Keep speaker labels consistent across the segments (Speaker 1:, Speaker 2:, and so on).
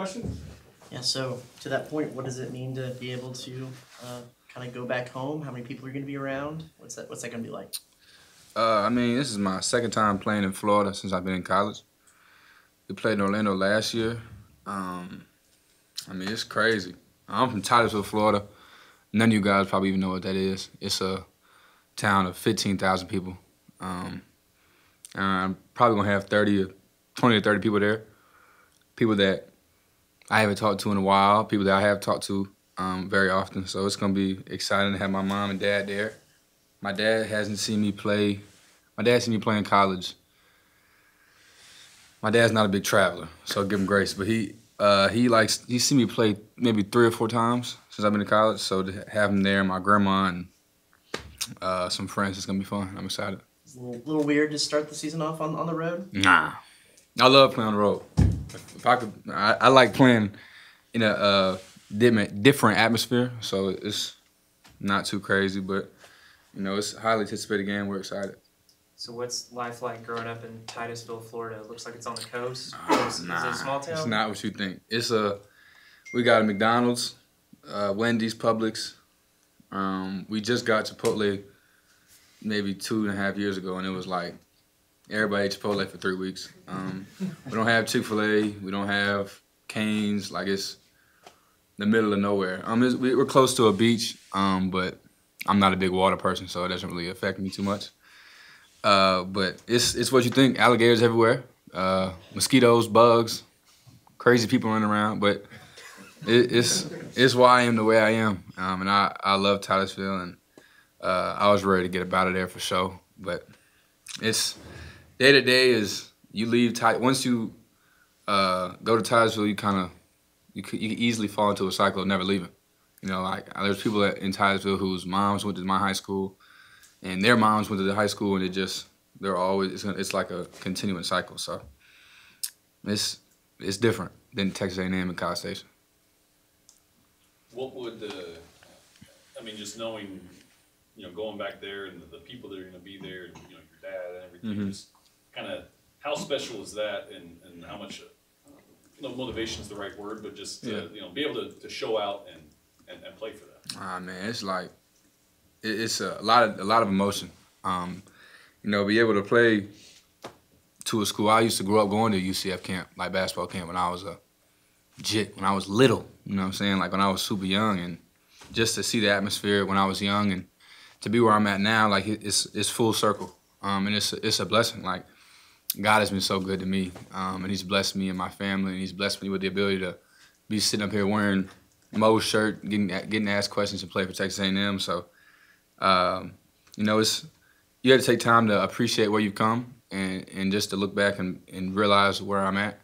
Speaker 1: Question?
Speaker 2: Yeah, so to that point, what does it mean to be able to kind of go back home? How many people are going to be around? What's that going to be like?
Speaker 3: I mean, this is my second time playing in Florida since I've been in college. We played in Orlando last year. I mean, it's crazy. I'm from Titusville, Florida. None of you guys probably even know what that is. It's a town of 15,000 people. I'm probably going to have 20 to 30 people there. People that I haven't talked to in a while, people that I have talked to very often. So it's going to be exciting to have my mom and dad there. My dad hasn't seen me play. My dad seen me play in college. My dad's not a big traveler, so give him grace. But he's seen me play maybe 3 or 4 times since I've been in college. So to have him there, my grandma and some friends, it's gonna be fun. I'm excited.
Speaker 2: It's a little weird to start the season off on the road.
Speaker 3: Nah, I love playing on the road. If I could, I like playing in a different atmosphere. So it's not too crazy, but you know, it's a highly anticipated game. We're excited.
Speaker 1: So what's life like growing up in Titusville, Florida? It looks like it's on the coast. Is it
Speaker 3: Nah,
Speaker 1: a small town?
Speaker 3: it's not what you think. We got a McDonald's, Wendy's, Publix. We just got Chipotle maybe 2.5 years ago, and it was like everybody ate Chipotle for 3 weeks. We don't have Chick-fil-A. We don't have Cane's. Like, it's the middle of nowhere. We're close to a beach, but I'm not a big water person, so it doesn't really affect me too much. But it's what you think. Alligators everywhere, mosquitoes, bugs, crazy people running around. But it's why I am the way I am. And I love Titusville, and I was ready to get up out of there for sure. But it's day to day is you leave once you go to Titusville, you can easily fall into a cycle of never leaving. You know, like there's people in Titusville whose moms went to my high school, and their moms went to the high school, and it's like a continuing cycle. So it's different than Texas A&M and College Station.
Speaker 4: What would just knowing, going back there and the people that are going to be there, and, your dad and everything, just kind of how special is that, and how much, motivation is the right word, but just to, be able to show out and play for that.
Speaker 3: Man, it's like it's a lot of emotion. Be able to play to a school. I used to grow up going to UCF camp, like basketball camp, when I was when I was little. You know what I'm saying? Like when I was super young, and just to see the atmosphere when I was young, and to be where I'm at now, like it's full circle. And it's a blessing. Like God has been so good to me, and He's blessed me and my family, and He's blessed me with the ability to be sitting up here wearing Mo's shirt, getting asked questions and play for Texas A&M. So, you have to take time to appreciate where you've come and just to look back and realize where I'm at.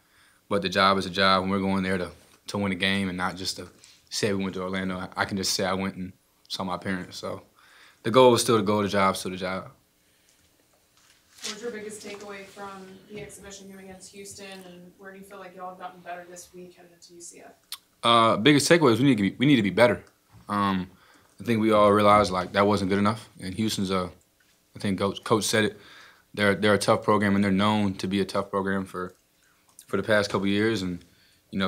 Speaker 3: But the job is a job, and we're going there to win a game and not just to say we went to Orlando. I can just say I went and saw my parents. So the goal is still to go, the job still the job.
Speaker 5: What was your biggest takeaway from the exhibition game against Houston, and where do you feel like y'all have gotten better this week heading into UCF?
Speaker 3: Biggest takeaway is we need to be better. I think we all realized like that wasn't good enough. And Houston's I think coach said it. They're a tough program, and they're known to be a tough program for the past couple of years. And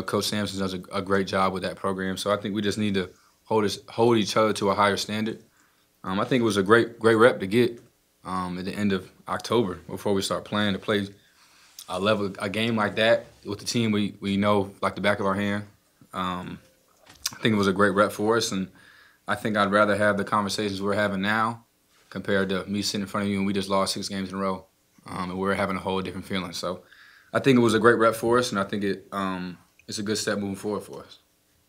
Speaker 3: Coach Sampson does a great job with that program. So I think we just need to hold each other to a higher standard. I think it was a great rep to get at the end of October before we start playing, to play a game like that with the team we know like the back of our hand. I think it was a great rep for us, and I think I'd rather have the conversations we're having now compared to me sitting in front of you and we just lost 6 games in a row, and we're having a whole different feeling. So I think it was a great rep for us, and I think it's a good step moving forward for us.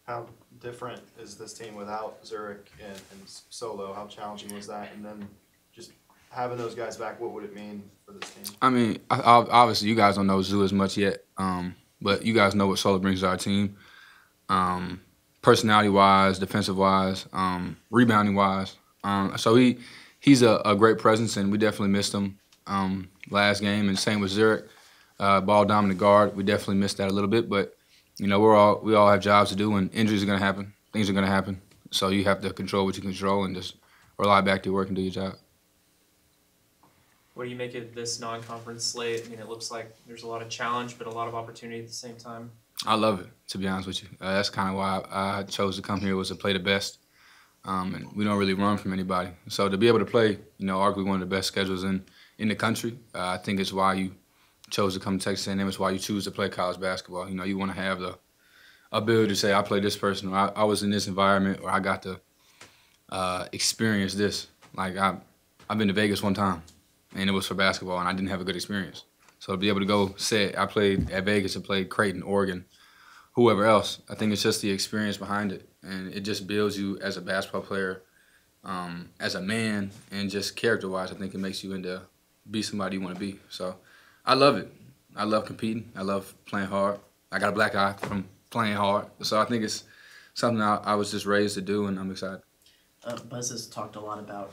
Speaker 6: How different is this team without Zurich and Solo? How challenging was that? And then just having those guys back, what would it mean for this team? I mean,
Speaker 3: obviously you guys don't know Zoo as much yet, but you guys know what Solo brings to our team. Personality-wise, defensive-wise, rebounding-wise. So he's a great presence, and we definitely missed him last game. And same with Zurich, ball dominant guard. We definitely missed that a little bit, but we all have jobs to do, and injuries are going to happen. Things are going to happen. So you have to control what you control and just rely back to your work and do your job.
Speaker 1: What do you make of this non-conference slate? I mean, it looks like there's a lot of challenge, but a lot of opportunity at the same time.
Speaker 3: I love it, to be honest with you. That's kind of why I chose to come here, was to play the best. And we don't really run from anybody. So to be able to play, arguably one of the best schedules in the country, I think it's why you chose to come to Texas A&M. It's why you choose to play college basketball. You want to have the ability to say, I played this person, or I was in this environment, or I got to experience this. Like, I've been to Vegas one time, and it was for basketball, and I didn't have a good experience. So to be able to go say, I played at Vegas and played Creighton, Oregon, whoever else, I think it's just the experience behind it. And it just builds you as a basketball player, as a man, and just character-wise, I think it makes you into be somebody you want to be. So I love it. I love competing. I love playing hard. I got a black eye from playing hard. So I think it's something I was just raised to do, and I'm excited.
Speaker 2: Buzz has talked a lot about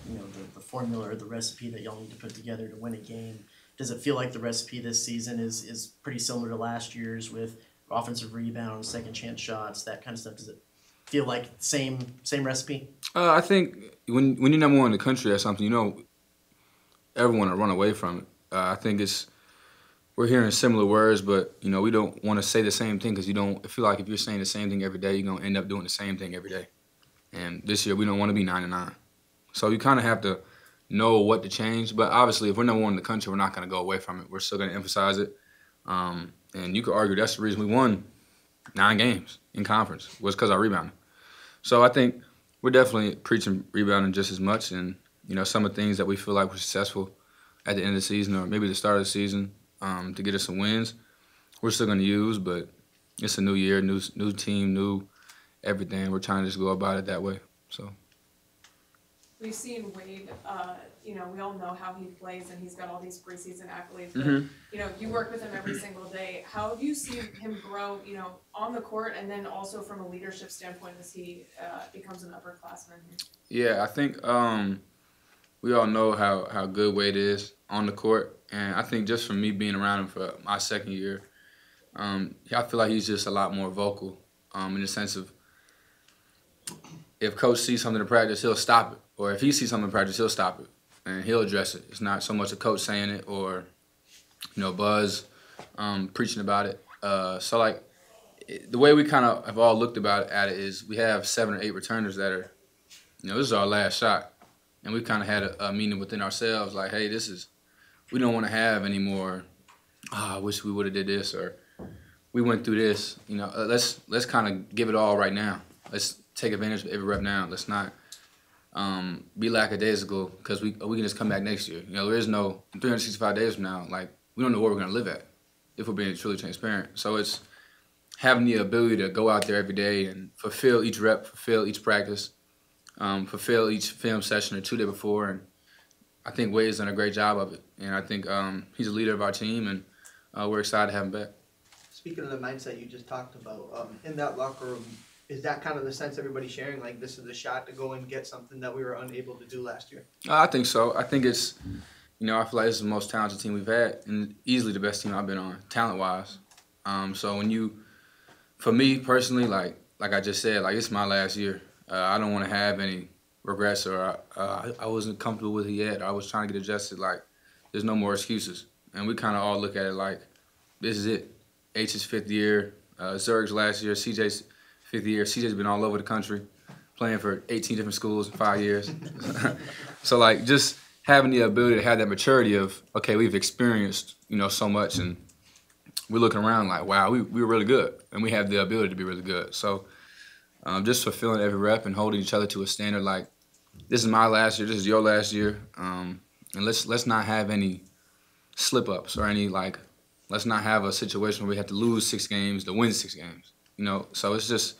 Speaker 2: the formula or the recipe that y'all need to put together to win a game. Does it feel like the recipe this season is pretty similar to last year's, with offensive rebounds, second chance shots, that kind of stuff? Does it feel like same recipe? I
Speaker 3: think when you're number one in the country at something, everyone will run away from it. I think we're hearing similar words, but we don't want to say the same thing, because I feel like if you're saying the same thing every day, you're gonna end up doing the same thing every day. And this year we don't want to be 9-9, so you kind of have to know what to change. But obviously, if we're number one in the country, we're not gonna go away from it. We're still gonna emphasize it. And you could argue that's the reason we won 9 games in conference, was because I rebounded. So I think we're definitely preaching rebounding just as much, and some of the things that we feel like were successful at the end of the season, or maybe the start of the season, to get us some wins, we're still going to use. But it's a new year, new team, new everything. We're trying to just go about it that way. So
Speaker 5: we've seen Wade. We all know how he plays, and he's got all these preseason accolades.
Speaker 3: Mm-hmm.
Speaker 5: But, you work with him every single day. How have you seen him grow? On the court, and then also from a leadership standpoint as he becomes an upperclassman here.
Speaker 3: Yeah, I think we all know how good Wade is on the court, and I think just from me being around him for my second year, I feel like he's just a lot more vocal, in the sense of, if coach sees something in practice, he'll stop it, or if he sees something in practice, he'll stop it, and he'll address it. It's not so much a coach saying it, or Buzz preaching about it. So like, the way we kind of have all looked at it is, we have 7 or 8 returners that are, this is our last shot. And we kind of had a meeting within ourselves, like, hey, we don't want to have any more, I wish we would have did this, or we went through this. Let's kind of give it all right now. Let's take advantage of every rep now. Let's not be lackadaisical, because we can just come back next year. There is no 365 days from now. Like, we don't know where we're going to live at, if we're being truly transparent. So it's having the ability to go out there every day and fulfill each rep, fulfill each practice, fulfill each film session or 2 days before. And I think Wade's done a great job of it. And I think he's a leader of our team, and we're excited to have him back.
Speaker 7: Speaking of the mindset you just talked about, in that locker room, is that kind of the sense everybody's sharing? Like, this is a shot to go and get something that we were unable to do last year? I
Speaker 3: think so. I think it's, I feel like this is the most talented team we've had, and easily the best team I've been on, talent-wise. So for me personally, like I just said, like, it's my last year. I don't want to have any regrets, or I wasn't comfortable with it yet. I was trying to get adjusted. Like, there's no more excuses. And we kind of all look at it like, this is it. H's 5th year, Zerg's last year, CJ's 5th year. CJ's been all over the country, playing for 18 different schools in 5 years. So, like, just having the ability to have that maturity of, okay, we've experienced, so much, and we're looking around like, wow, we were really good, and we have the ability to be really good. So just fulfilling every rep and holding each other to a standard like, this is my last year, this is your last year, and let's not have any slip-ups or any, like, let's not have a situation where we have to lose 6 games to win 6 games. So it's just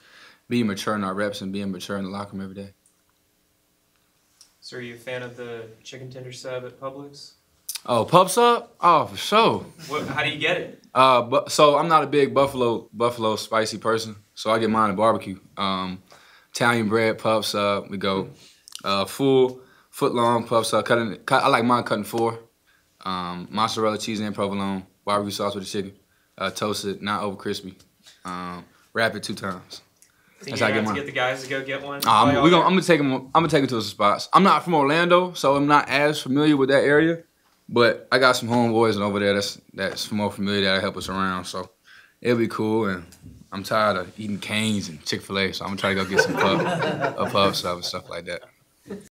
Speaker 3: being mature in our reps and being mature in the locker room every day.
Speaker 1: So are you a fan of the chicken tender sub at Publix?
Speaker 3: Oh, pub sub? Oh, for sure.
Speaker 1: How do you get it?
Speaker 3: So I'm not a big buffalo spicy person, so I get mine at barbecue. Italian bread pub sub. We go full foot long pub sub. I like mine cutting 4. Mozzarella cheese and provolone. Barbecue sauce with the chicken. Toasted, not over crispy. Wrap it 2 times.
Speaker 1: So you're gonna have to get the guys to go get one.
Speaker 3: I'm gonna take them. I'm gonna take them to some spots. I'm not from Orlando, so I'm not as familiar with that area. But I got some homeboys over there that's more familiar, that'll help us around. So it'll be cool, and I'm tired of eating Cane's and Chick-fil-A, so I'm gonna try to go get some pub stuff and stuff like that.